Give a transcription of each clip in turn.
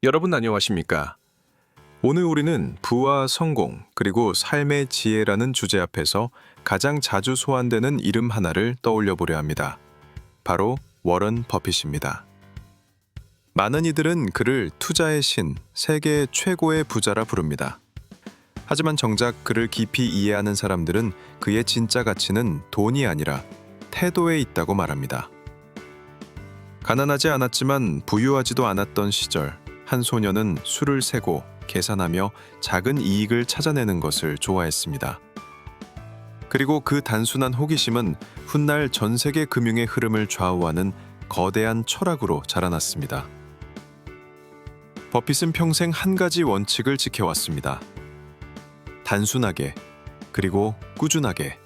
여러분 안녕하십니까? 오늘 우리는 부와 성공, 그리고 삶의 지혜라는 주제 앞에서 가장 자주 소환되는 이름 하나를 떠올려 보려 합니다. 바로 워런 버핏입니다. 많은 이들은 그를 투자의 신, 세계 최고의 부자라 부릅니다. 하지만 정작 그를 깊이 이해하는 사람들은 그의 진짜 가치는 돈이 아니라 태도에 있다고 말합니다. 가난하지 않았지만 부유하지도 않았던 시절, 한 소녀는 술을 세고 계산하며 작은 이익을 찾아내는 것을 좋아했습니다. 그리고 그 단순한 호기심은 훗날 전 세계 금융의 흐름을 좌우하는 거대한 철학으로 자라났습니다. 버핏은 평생 한 가지 원칙을 지켜왔습니다. 단순하게, 그리고 꾸준하게.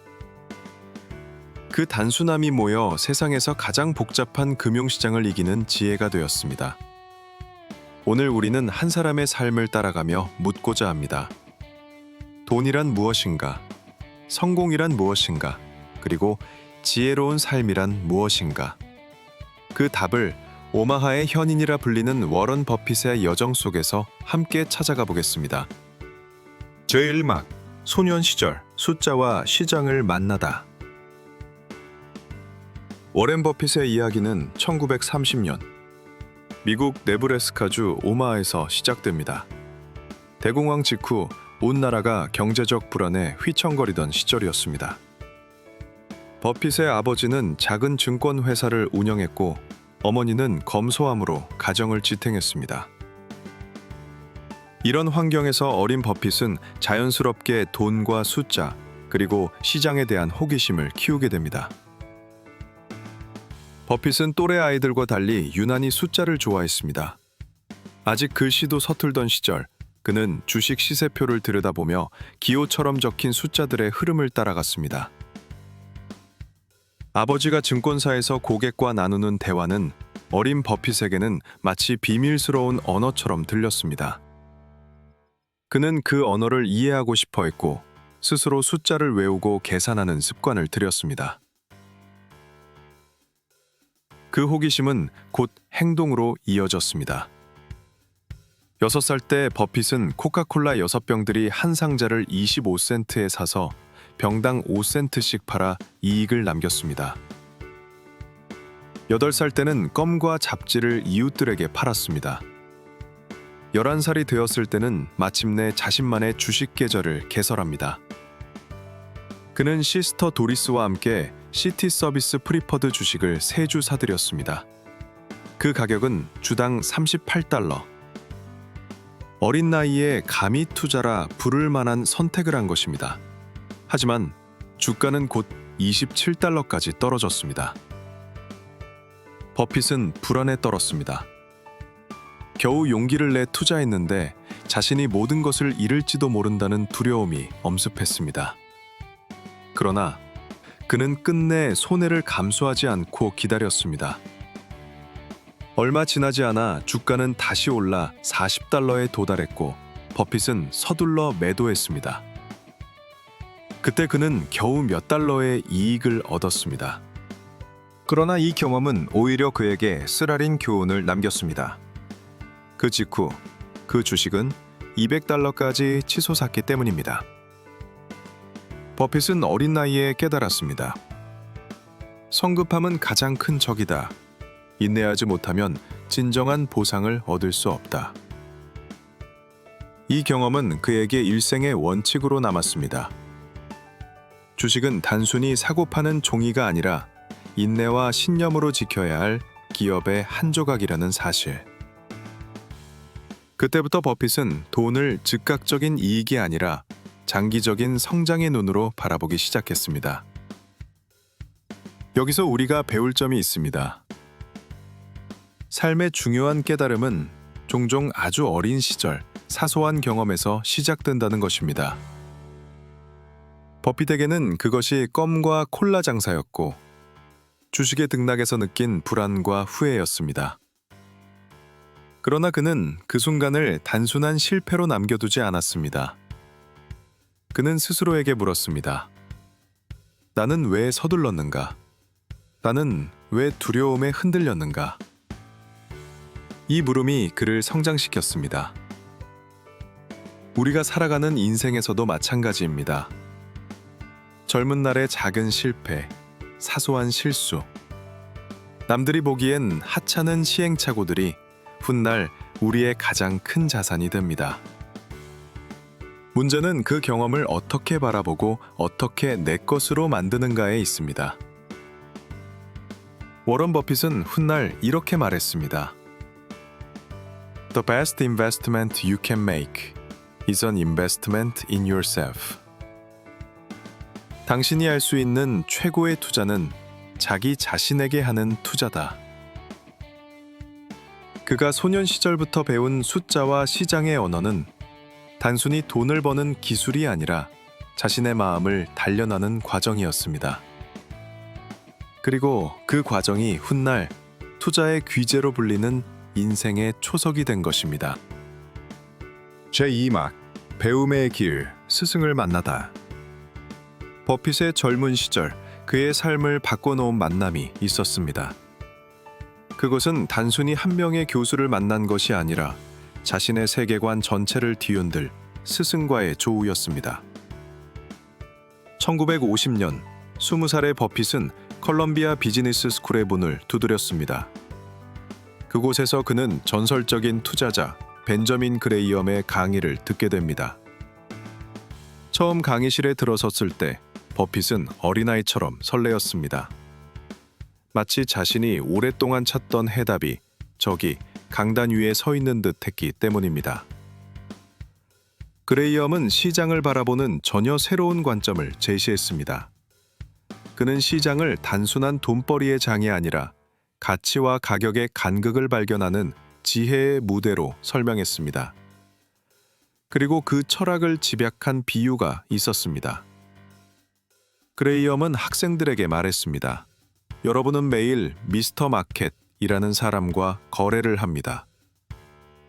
그 단순함이 모여 세상에서 가장 복잡한 금융시장을 이기는 지혜가 되었습니다. 오늘 우리는 한 사람의 삶을 따라가며 묻고자 합니다. 돈이란 무엇인가? 성공이란 무엇인가? 그리고 지혜로운 삶이란 무엇인가? 그 답을 오마하의 현인이라 불리는 워런 버핏의 여정 속에서 함께 찾아가 보겠습니다. 제1막, 소년 시절, 숫자와 시장을 만나다. 워렌 버핏의 이야기는 1930년 미국 네브래스카주 오마하에서 시작됩니다. 대공황 직후 온 나라가 경제적 불안에 휘청거리던 시절이었습니다. 버핏의 아버지는 작은 증권 회사를 운영했고 어머니는 검소함으로 가정을 지탱했습니다. 이런 환경에서 어린 버핏은 자연스럽게 돈과 숫자, 그리고 시장에 대한 호기심을 키우게 됩니다. 버핏은 또래 아이들과 달리 유난히 숫자를 좋아했습니다. 아직 글씨도 서툴던 시절, 그는 주식 시세표를 들여다보며 기호처럼 적힌 숫자들의 흐름을 따라갔습니다. 아버지가 증권사에서 고객과 나누는 대화는 어린 버핏에게는 마치 비밀스러운 언어처럼 들렸습니다. 그는 그 언어를 이해하고 싶어 했고, 스스로 숫자를 외우고 계산하는 습관을 들였습니다. 그 호기심은 곧 행동으로 이어졌습니다. 6살 때 버핏은 코카콜라 6병들이 한 상자를 25센트에 사서 병당 5센트씩 팔아 이익을 남겼습니다. 8살 때는 껌과 잡지를 이웃들에게 팔았습니다. 11살이 되었을 때는 마침내 자신만의 주식 계좌를 개설합니다. 그는 시스터 도리스와 함께 시티 서비스 프리퍼드 주식을 3주 사들였습니다. 그 가격은 주당 $38. 어린 나이에 감히 투자라 부를 만한 선택을 한 것입니다. 하지만 주가는 곧 $27까지 떨어졌습니다. 버핏은 불안에 떨었습니다. 겨우 용기를 내 투자했는데 자신이 모든 것을 잃을지도 모른다는 두려움이 엄습했습니다. 그러나 그는 끝내 손해를 감수하지 않고 기다렸습니다. 얼마 지나지 않아 주가는 다시 올라 $40에 도달했고 버핏은 서둘러 매도했습니다. 그때 그는 겨우 몇 달러의 이익을 얻었습니다. 그러나 이 경험은 오히려 그에게 쓰라린 교훈을 남겼습니다. 그 직후 그 주식은 $200까지 치솟았기 때문입니다. 버핏은 어린 나이에 깨달았습니다. 성급함은 가장 큰 적이다. 인내하지 못하면 진정한 보상을 얻을 수 없다. 이 경험은 그에게 일생의 원칙으로 남았습니다. 주식은 단순히 사고 파는 종이가 아니라 인내와 신념으로 지켜야 할 기업의 한 조각이라는 사실. 그때부터 버핏은 돈을 즉각적인 이익이 아니라 장기적인 성장의 눈으로 바라보기 시작했습니다. 여기서 우리가 배울 점이 있습니다. 삶의 중요한 깨달음은 종종 아주 어린 시절, 사소한 경험에서 시작된다는 것입니다. 버핏에게는 그것이 껌과 콜라 장사였고, 주식의 등락에서 느낀 불안과 후회였습니다. 그러나 그는 그 순간을 단순한 실패로 남겨두지 않았습니다. 그는 스스로에게 물었습니다. 나는 왜 서둘렀는가? 나는 왜 두려움에 흔들렸는가? 이 물음이 그를 성장시켰습니다. 우리가 살아가는 인생에서도 마찬가지입니다. 젊은 날의 작은 실패, 사소한 실수, 남들이 보기엔 하찮은 시행착오들이 훗날 우리의 가장 큰 자산이 됩니다. 문제는 그 경험을 어떻게 바라보고 어떻게 내 것으로 만드는가에 있습니다. 워런 버핏은 훗날 이렇게 말했습니다. The best investment you can make is an investment in yourself. 당신이 할 수 있는 최고의 투자는 자기 자신에게 하는 투자다. 그가 소년 시절부터 배운 숫자와 시장의 언어는 단순히 돈을 버는 기술이 아니라 자신의 마음을 단련하는 과정이었습니다. 그리고 그 과정이 훗날 투자의 귀재로 불리는 인생의 초석이 된 것입니다. 제2막 배움의 길, 스승을 만나다. 버핏의 젊은 시절 그의 삶을 바꿔놓은 만남이 있었습니다. 그것은 단순히 한 명의 교수를 만난 것이 아니라 자신의 세계관 전체를 뒤흔들 스승과의 조우였습니다. 1950년 20살의 버핏은 컬럼비아 비즈니스 스쿨의 문을 두드렸습니다. 그곳에서 그는 전설적인 투자자 벤저민 그레이엄의 강의를 듣게 됩니다. 처음 강의실에 들어섰을 때 버핏은 어린아이처럼 설레었습니다. 마치 자신이 오랫동안 찾던 해답이 저기 강단 위에 서 있는 듯 했기 때문입니다. 그레이엄은 시장을 바라보는 전혀 새로운 관점을 제시했습니다. 그는 시장을 단순한 돈벌이의 장이 아니라 가치와 가격의 간극을 발견하는 지혜의 무대로 설명했습니다. 그리고 그 철학을 집약한 비유가 있었습니다. 그레이엄은 학생들에게 말했습니다. 여러분은 매일 미스터 마켓이라는 사람과 거래를 합니다.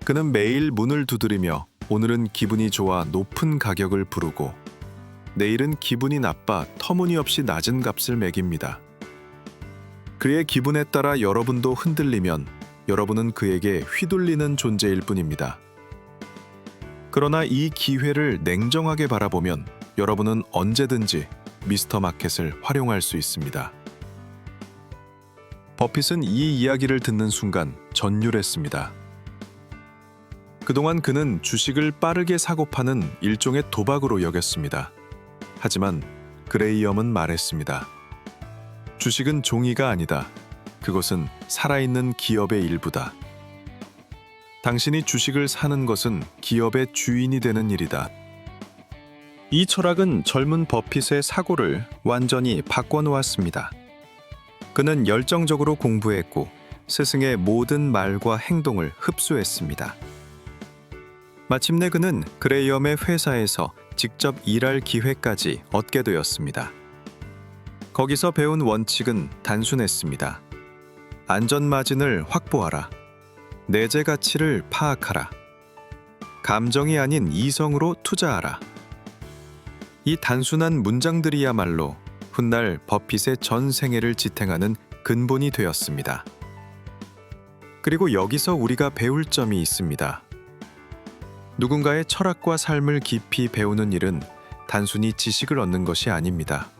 그는 매일 문을 두드리며 오늘은 기분이 좋아 높은 가격을 부르고 내일은 기분이 나빠 터무니없이 낮은 값을 매깁니다. 그의 기분에 따라 여러분도 흔들리면 여러분은 그에게 휘둘리는 존재일 뿐입니다. 그러나 이 기회를 냉정하게 바라보면 여러분은 언제든지 미스터 마켓을 활용할 수 있습니다. 버핏은 이 이야기를 듣는 순간 전율했습니다. 그동안 그는 주식을 빠르게 사고 파는 일종의 도박으로 여겼습니다. 하지만 그레이엄은 말했습니다. 주식은 종이가 아니다. 그것은 살아있는 기업의 일부다. 당신이 주식을 사는 것은 기업의 주인이 되는 일이다. 이 철학은 젊은 버핏의 사고를 완전히 바꿔놓았습니다. 그는 열정적으로 공부했고 스승의 모든 말과 행동을 흡수했습니다. 마침내 그는 그레이엄의 회사에서 직접 일할 기회까지 얻게 되었습니다. 거기서 배운 원칙은 단순했습니다. 안전마진을 확보하라. 내재 가치를 파악하라. 감정이 아닌 이성으로 투자하라. 이 단순한 문장들이야말로 훗날 버핏의 전 생애를 지탱하는 근본이 되었습니다. 그리고 여기서 우리가 배울 점이 있습니다. 누군가의 철학과 삶을 깊이 배우는 일은 단순히 지식을 얻는 것이 아닙니다.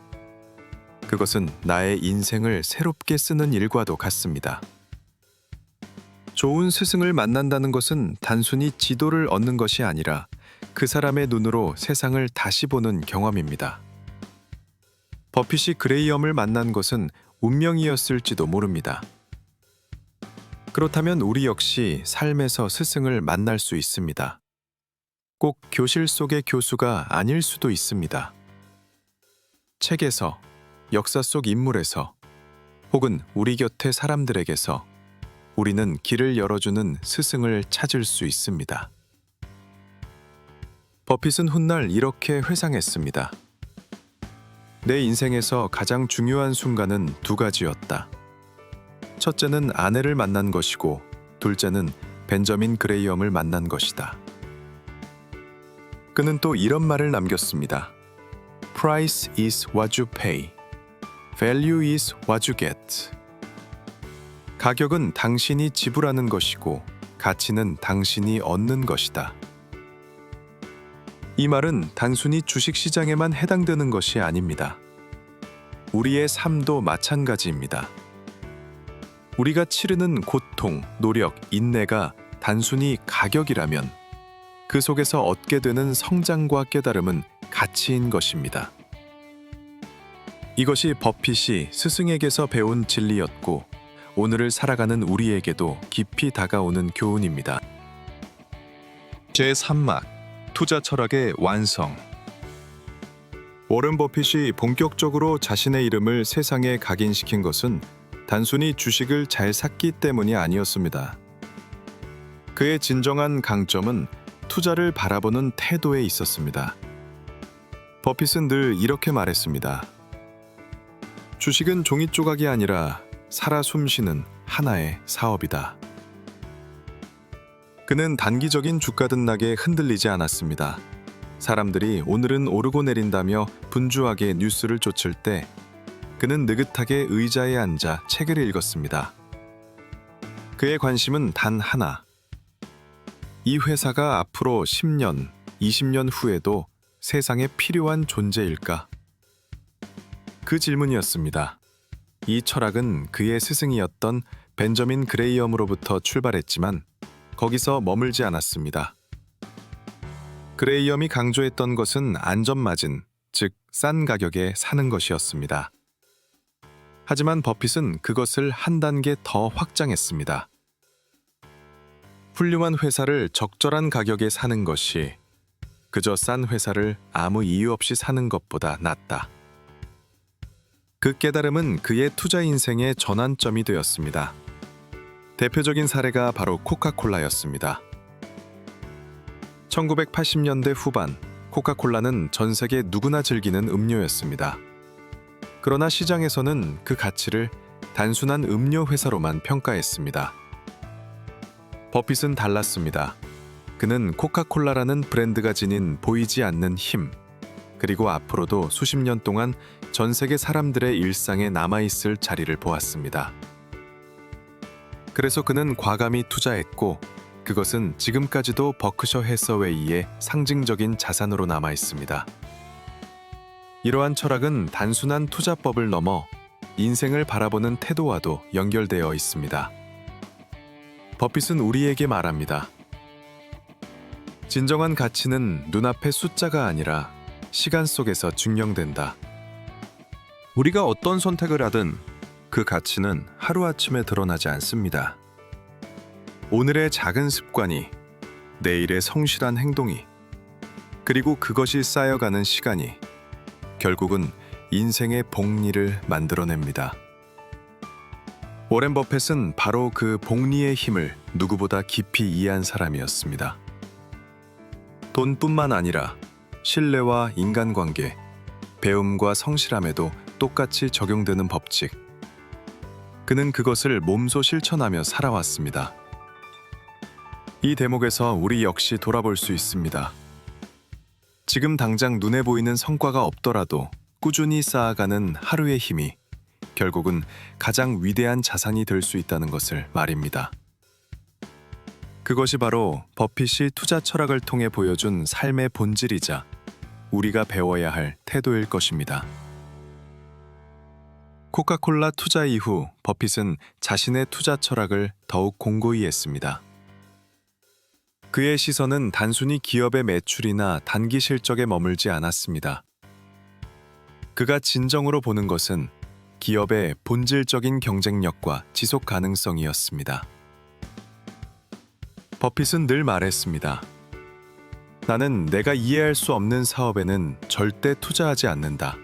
그것은 나의 인생을 새롭게 쓰는 일과도 같습니다. 좋은 스승을 만난다는 것은 단순히 지도를 얻는 것이 아니라 그 사람의 눈으로 세상을 다시 보는 경험입니다. 버핏이 그레이엄을 만난 것은 운명이었을지도 모릅니다. 그렇다면 우리 역시 삶에서 스승을 만날 수 있습니다. 꼭 교실 속의 교수가 아닐 수도 있습니다. 책에서, 역사 속 인물에서, 혹은 우리 곁의 사람들에게서 우리는 길을 열어주는 스승을 찾을 수 있습니다. 버핏은 훗날 이렇게 회상했습니다. 내 인생에서 가장 중요한 순간은 두 가지였다. 첫째는 아내를 만난 것이고 둘째는 벤저민 그레이엄을 만난 것이다. 그는 또 이런 말을 남겼습니다. Price is what you pay. Value is what you get. 가격은 당신이 지불하는 것이고 가치는 당신이 얻는 것이다. 이 말은 단순히 주식시장에만 해당되는 것이 아닙니다. 우리의 삶도 마찬가지입니다. 우리가 치르는 고통, 노력, 인내가 단순히 가격이라면 그 속에서 얻게 되는 성장과 깨달음은 가치인 것입니다. 이것이 버핏이 스승에게서 배운 진리였고 오늘을 살아가는 우리에게도 깊이 다가오는 교훈입니다. 제3막 투자 철학의 완성. 워런 버핏이 본격적으로 자신의 이름을 세상에 각인시킨 것은 단순히 주식을 잘 샀기 때문이 아니었습니다. 그의 진정한 강점은 투자를 바라보는 태도에 있었습니다. 버핏은 늘 이렇게 말했습니다. 주식은 종이 조각이 아니라 살아 숨쉬는 하나의 사업이다. 그는 단기적인 주가 등락에 흔들리지 않았습니다. 사람들이 오늘은 오르고 내린다며 분주하게 뉴스를 쫓을 때 그는 느긋하게 의자에 앉아 책을 읽었습니다. 그의 관심은 단 하나. 이 회사가 앞으로 10년, 20년 후에도 세상에 필요한 존재일까? 그 질문이었습니다. 이 철학은 그의 스승이었던 벤저민 그레이엄으로부터 출발했지만 거기서 머물지 않았습니다. 그레이엄이 강조했던 것은 안전마진, 즉 싼 가격에 사는 것이었습니다. 하지만 버핏은 그것을 한 단계 더 확장했습니다. 훌륭한 회사를 적절한 가격에 사는 것이 그저 싼 회사를 아무 이유 없이 사는 것보다 낫다. 그 깨달음은 그의 투자 인생의 전환점이 되었습니다. 대표적인 사례가 바로 코카콜라였습니다. 1980년대 후반, 코카콜라는 전 세계 누구나 즐기는 음료였습니다. 그러나 시장에서는 그 가치를 단순한 음료 회사로만 평가했습니다. 버핏은 달랐습니다. 그는 코카콜라라는 브랜드가 지닌 보이지 않는 힘, 그리고 앞으로도 수십 년 동안 전 세계 사람들의 일상에 남아있을 자리를 보았습니다. 그래서 그는 과감히 투자했고 그것은 지금까지도 버크셔 해서웨이의 상징적인 자산으로 남아있습니다. 이러한 철학은 단순한 투자법을 넘어 인생을 바라보는 태도와도 연결되어 있습니다. 버핏은 우리에게 말합니다. 진정한 가치는 눈앞의 숫자가 아니라 시간 속에서 증명된다. 우리가 어떤 선택을 하든 그 가치는 하루아침에 드러나지 않습니다. 오늘의 작은 습관이, 내일의 성실한 행동이, 그리고 그것이 쌓여가는 시간이 결국은 인생의 복리를 만들어냅니다. 워렌 버핏은 바로 그 복리의 힘을 누구보다 깊이 이해한 사람이었습니다. 돈뿐만 아니라 신뢰와 인간관계, 배움과 성실함에도 똑같이 적용되는 법칙. 그는 그것을 몸소 실천하며 살아왔습니다. 이 대목에서 우리 역시 돌아볼 수 있습니다. 지금 당장 눈에 보이는 성과가 없더라도 꾸준히 쌓아가는 하루의 힘이 결국은 가장 위대한 자산이 될 수 있다는 것을 말입니다. 그것이 바로 버핏이 투자 철학을 통해 보여준 삶의 본질이자 우리가 배워야 할 태도일 것입니다. 코카콜라 투자 이후 버핏은 자신의 투자 철학을 더욱 공고히 했습니다. 그의 시선은 단순히 기업의 매출이나 단기 실적에 머물지 않았습니다. 그가 진정으로 보는 것은 기업의 본질적인 경쟁력과 지속 가능성이었습니다. 버핏은 늘 말했습니다. 나는 내가 이해할 수 없는 사업에는 절대 투자하지 않는다.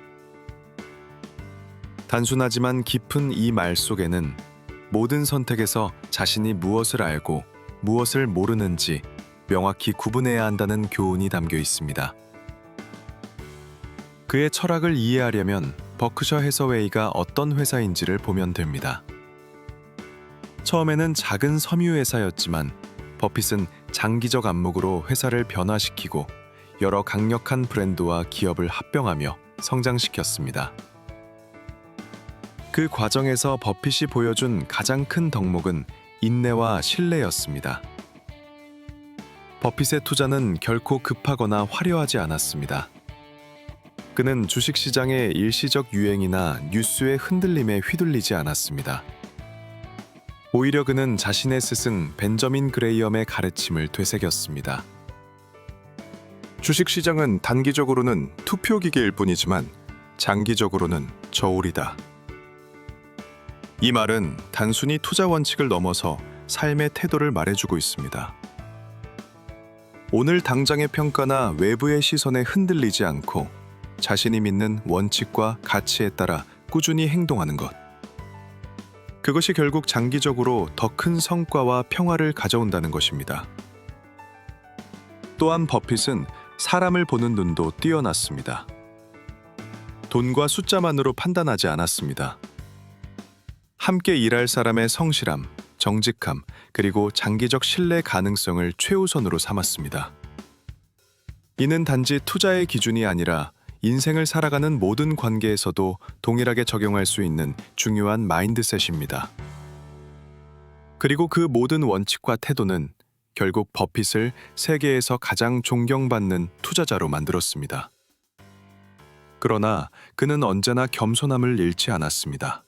단순하지만 깊은 이 말 속에는 모든 선택에서 자신이 무엇을 알고 무엇을 모르는지 명확히 구분해야 한다는 교훈이 담겨 있습니다. 그의 철학을 이해하려면 버크셔 해서웨이가 어떤 회사인지를 보면 됩니다. 처음에는 작은 섬유 회사였지만 버핏은 장기적 안목으로 회사를 변화시키고 여러 강력한 브랜드와 기업을 합병하며 성장시켰습니다. 그 과정에서 버핏이 보여준 가장 큰 덕목은 인내와 신뢰였습니다. 버핏의 투자는 결코 급하거나 화려하지 않았습니다. 그는 주식시장의 일시적 유행이나 뉴스의 흔들림에 휘둘리지 않았습니다. 오히려 그는 자신의 스승 벤저민 그레이엄의 가르침을 되새겼습니다. 주식시장은 단기적으로는 투표기계일 뿐이지만 장기적으로는 저울이다. 이 말은 단순히 투자 원칙을 넘어서 삶의 태도를 말해주고 있습니다. 오늘 당장의 평가나 외부의 시선에 흔들리지 않고 자신이 믿는 원칙과 가치에 따라 꾸준히 행동하는 것. 그것이 결국 장기적으로 더 큰 성과와 평화를 가져온다는 것입니다. 또한 버핏은 사람을 보는 눈도 뛰어났습니다. 돈과 숫자만으로 판단하지 않았습니다. 함께 일할 사람의 성실함, 정직함, 그리고 장기적 신뢰 가능성을 최우선으로 삼았습니다. 이는 단지 투자의 기준이 아니라 인생을 살아가는 모든 관계에서도 동일하게 적용할 수 있는 중요한 마인드셋입니다. 그리고 그 모든 원칙과 태도는 결국 버핏을 세계에서 가장 존경받는 투자자로 만들었습니다. 그러나 그는 언제나 겸손함을 잃지 않았습니다.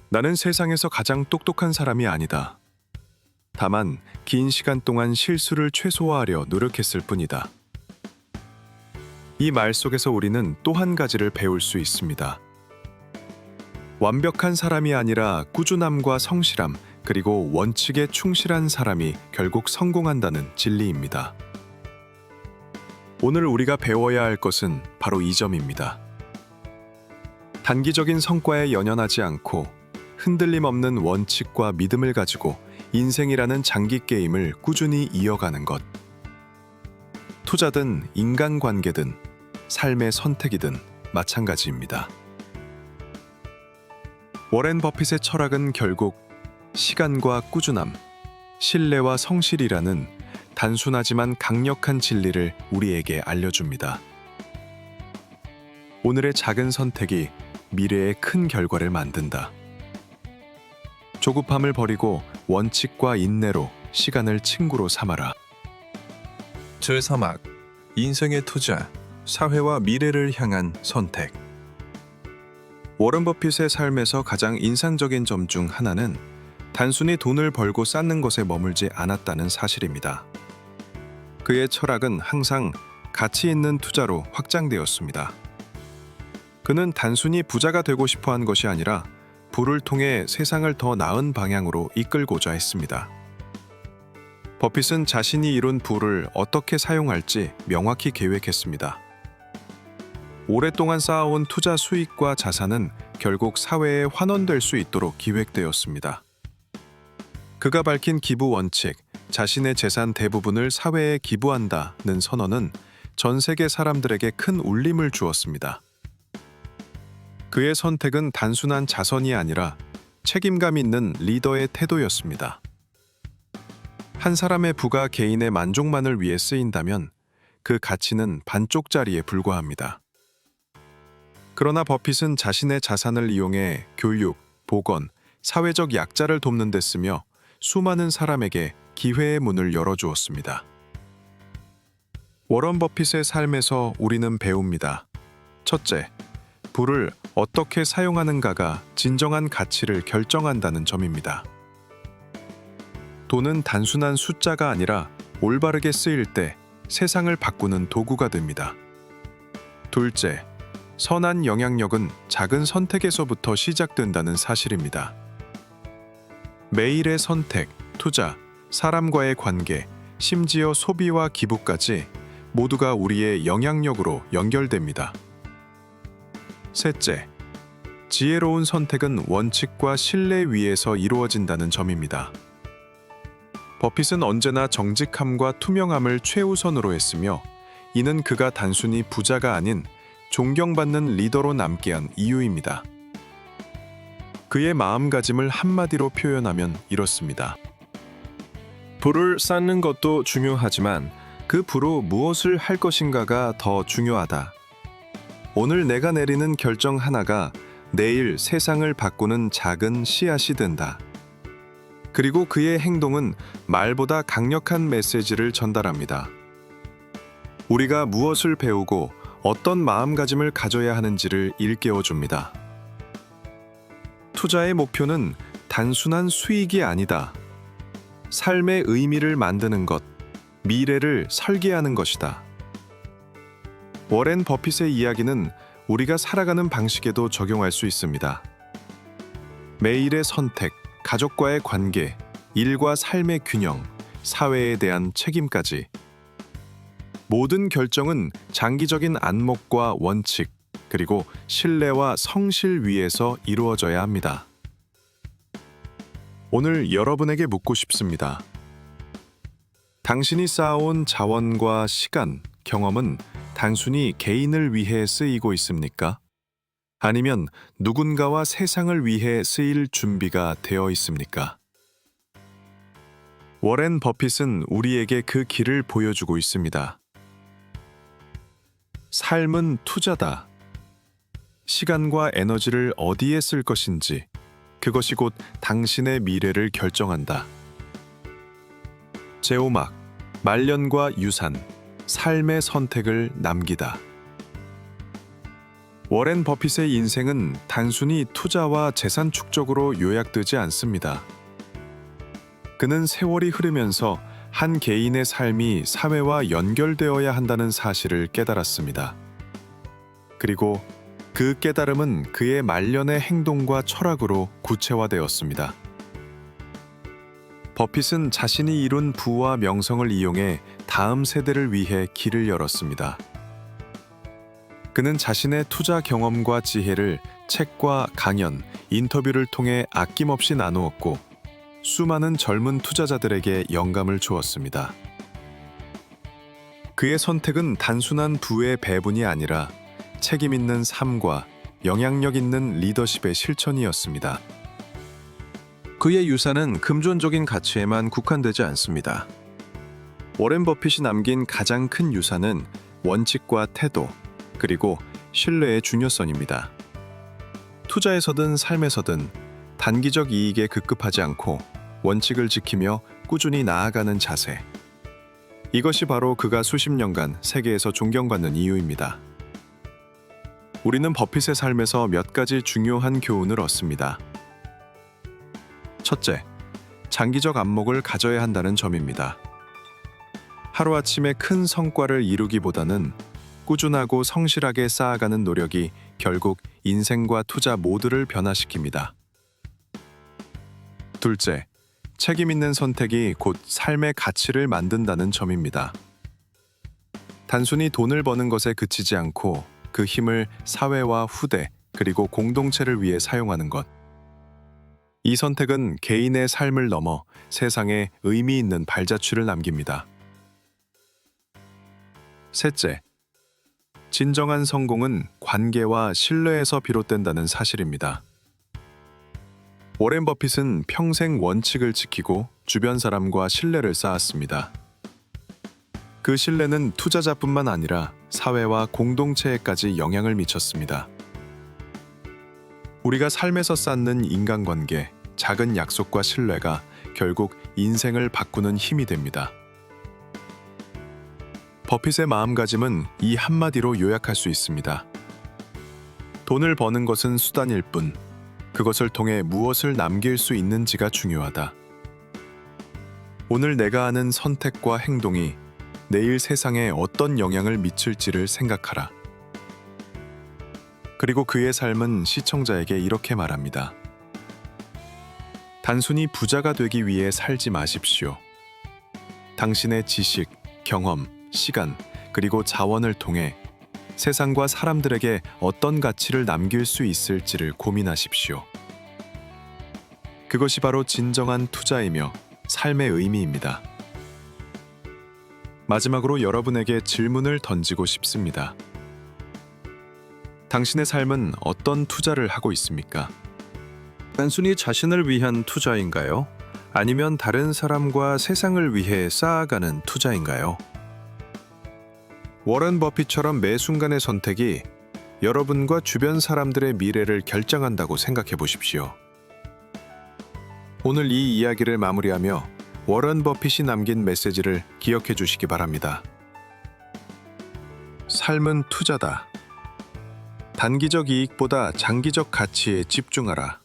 나는 세상에서 가장 똑똑한 사람이 아니다. 다만 긴 시간 동안 실수를 최소화하려 노력했을 뿐이다. 이 말 속에서 우리는 또 한 가지를 배울 수 있습니다. 완벽한 사람이 아니라 꾸준함과 성실함, 그리고 원칙에 충실한 사람이 결국 성공한다는 진리입니다. 오늘 우리가 배워야 할 것은 바로 이 점입니다. 단기적인 성과에 연연하지 않고 흔들림 없는 원칙과 믿음을 가지고 인생이라는 장기 게임을 꾸준히 이어가는 것. 투자든 인간관계든 삶의 선택이든 마찬가지입니다. 워렌 버핏의 철학은 결국 시간과 꾸준함, 신뢰와 성실이라는 단순하지만 강력한 진리를 우리에게 알려줍니다. 오늘의 작은 선택이 미래의 큰 결과를 만든다. 조급함을 버리고 원칙과 인내로 시간을 친구로 삼아라. 제3학 인생의 투자, 사회와 미래를 향한 선택. 워런 버핏의 삶에서 가장 인상적인 점 중 하나는 단순히 돈을 벌고 쌓는 것에 머물지 않았다는 사실입니다. 그의 철학은 항상 가치 있는 투자로 확장되었습니다. 그는 단순히 부자가 되고 싶어 한 것이 아니라 부를 통해 세상을 더 나은 방향으로 이끌고자 했습니다. 버핏은 자신이 이룬 부를 어떻게 사용할지 명확히 계획했습니다. 오랫동안 쌓아온 투자 수익과 자산은 결국 사회에 환원될 수 있도록 기획되었습니다. 그가 밝힌 기부 원칙, 자신의 재산 대부분을 사회에 기부한다는 선언은 전 세계 사람들에게 큰 울림을 주었습니다. 그의 선택은 단순한 자선이 아니라 책임감 있는 리더의 태도였습니다. 한 사람의 부가 개인의 만족만을 위해 쓰인다면 그 가치는 반쪽짜리에 불과합니다. 그러나 버핏은 자신의 자산을 이용해 교육, 보건, 사회적 약자를 돕는 데 쓰며 수많은 사람에게 기회의 문을 열어주었습니다. 워런 버핏의 삶에서 우리는 배웁니다. 첫째, 부를 어떻게 사용하는가가 진정한 가치를 결정한다는 점입니다. 돈은 단순한 숫자가 아니라 올바르게 쓰일 때 세상을 바꾸는 도구가 됩니다. 둘째, 선한 영향력은 작은 선택에서부터 시작된다는 사실입니다. 매일의 선택, 투자, 사람과의 관계, 심지어 소비와 기부까지 모두가 우리의 영향력으로 연결됩니다. 셋째, 지혜로운 선택은 원칙과 신뢰 위에서 이루어진다는 점입니다. 버핏은 언제나 정직함과 투명함을 최우선으로 했으며 이는 그가 단순히 부자가 아닌 존경받는 리더로 남게 한 이유입니다. 그의 마음가짐을 한마디로 표현하면 이렇습니다. 부를 쌓는 것도 중요하지만 그 부로 무엇을 할 것인가가 더 중요하다. 오늘 내가 내리는 결정 하나가 내일 세상을 바꾸는 작은 씨앗이 된다. 그리고 그의 행동은 말보다 강력한 메시지를 전달합니다. 우리가 무엇을 배우고 어떤 마음가짐을 가져야 하는지를 일깨워 줍니다. 투자의 목표는 단순한 수익이 아니다. 삶의 의미를 만드는 것, 미래를 설계하는 것이다. 워렌 버핏의 이야기는 우리가 살아가는 방식에도 적용할 수 있습니다. 매일의 선택, 가족과의 관계, 일과 삶의 균형, 사회에 대한 책임까지. 모든 결정은 장기적인 안목과 원칙, 그리고 신뢰와 성실 위에서 이루어져야 합니다. 오늘 여러분에게 묻고 싶습니다. 당신이 쌓아온 자원과 시간, 경험은 단순히 개인을 위해 쓰이고 있습니까? 아니면 누군가와 세상을 위해 쓰일 준비가 되어 있습니까? 워렌 버핏은 우리에게 그 길을 보여주고 있습니다. 삶은 투자다. 시간과 에너지를 어디에 쓸 것인지, 그것이 곧 당신의 미래를 결정한다. 제오막, 말년과 유산, 삶의 선택을 남기다. 워렌 버핏의 인생은 단순히 투자와 재산 축적으로 요약되지 않습니다. 그는 세월이 흐르면서 한 개인의 삶이 사회와 연결되어야 한다는 사실을 깨달았습니다. 그리고 그 깨달음은 그의 말년의 행동과 철학으로 구체화되었습니다. 버핏은 자신이 이룬 부와 명성을 이용해 다음 세대를 위해 길을 열었습니다. 그는 자신의 투자 경험과 지혜를 책과 강연, 인터뷰를 통해 아낌없이 나누었고 수많은 젊은 투자자들에게 영감을 주었습니다. 그의 선택은 단순한 부의 배분이 아니라 책임 있는 삶과 영향력 있는 리더십의 실천이었습니다. 그의 유산은 금전적인 가치에만 국한되지 않습니다. 워렌 버핏이 남긴 가장 큰 유산은 원칙과 태도, 그리고 신뢰의 중요성입니다. 투자에서든 삶에서든 단기적 이익에 급급하지 않고 원칙을 지키며 꾸준히 나아가는 자세. 이것이 바로 그가 수십 년간 세계에서 존경받는 이유입니다. 우리는 버핏의 삶에서 몇 가지 중요한 교훈을 얻습니다. 첫째, 장기적 안목을 가져야 한다는 점입니다. 하루아침에 큰 성과를 이루기보다는 꾸준하고 성실하게 쌓아가는 노력이 결국 인생과 투자 모두를 변화시킵니다. 둘째, 책임 있는 선택이 곧 삶의 가치를 만든다는 점입니다. 단순히 돈을 버는 것에 그치지 않고 그 힘을 사회와 후대, 그리고 공동체를 위해 사용하는 것. 이 선택은 개인의 삶을 넘어 세상에 의미 있는 발자취를 남깁니다. 셋째, 진정한 성공은 관계와 신뢰에서 비롯된다는 사실입니다. 워렌 버핏은 평생 원칙을 지키고 주변 사람과 신뢰를 쌓았습니다. 그 신뢰는 투자자뿐만 아니라 사회와 공동체에까지 영향을 미쳤습니다. 우리가 삶에서 쌓는 인간관계, 작은 약속과 신뢰가 결국 인생을 바꾸는 힘이 됩니다. 버핏의 마음가짐은 이 한마디로 요약할 수 있습니다. 돈을 버는 것은 수단일 뿐, 그것을 통해 무엇을 남길 수 있는지가 중요하다. 오늘 내가 하는 선택과 행동이 내일 세상에 어떤 영향을 미칠지를 생각하라. 그리고 그의 삶은 시청자에게 이렇게 말합니다. 단순히 부자가 되기 위해 살지 마십시오. 당신의 지식, 경험, 시간, 그리고 자원을 통해 세상과 사람들에게 어떤 가치를 남길 수 있을지를 고민하십시오. 그것이 바로 진정한 투자이며 삶의 의미입니다. 마지막으로 여러분에게 질문을 던지고 싶습니다. 당신의 삶은 어떤 투자를 하고 있습니까? 단순히 자신을 위한 투자인가요? 아니면 다른 사람과 세상을 위해 쌓아가는 투자인가요? 워런 버핏처럼 매 순간의 선택이 여러분과 주변 사람들의 미래를 결정한다고 생각해 보십시오. 오늘 이 이야기를 마무리하며 워런 버핏이 남긴 메시지를 기억해 주시기 바랍니다. 삶은 투자다. 단기적 이익보다 장기적 가치에 집중하라.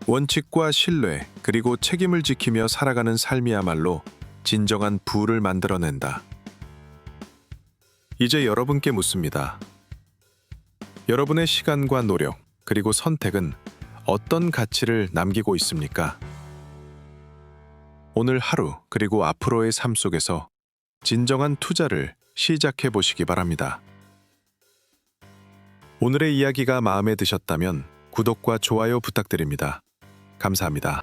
원칙과 신뢰, 그리고 책임을 지키며 살아가는 삶이야말로 진정한 부를 만들어낸다. 이제 여러분께 묻습니다. 여러분의 시간과 노력, 그리고 선택은 어떤 가치를 남기고 있습니까? 오늘 하루, 그리고 앞으로의 삶 속에서 진정한 투자를 시작해 보시기 바랍니다. 오늘의 이야기가 마음에 드셨다면 구독과 좋아요 부탁드립니다. 감사합니다.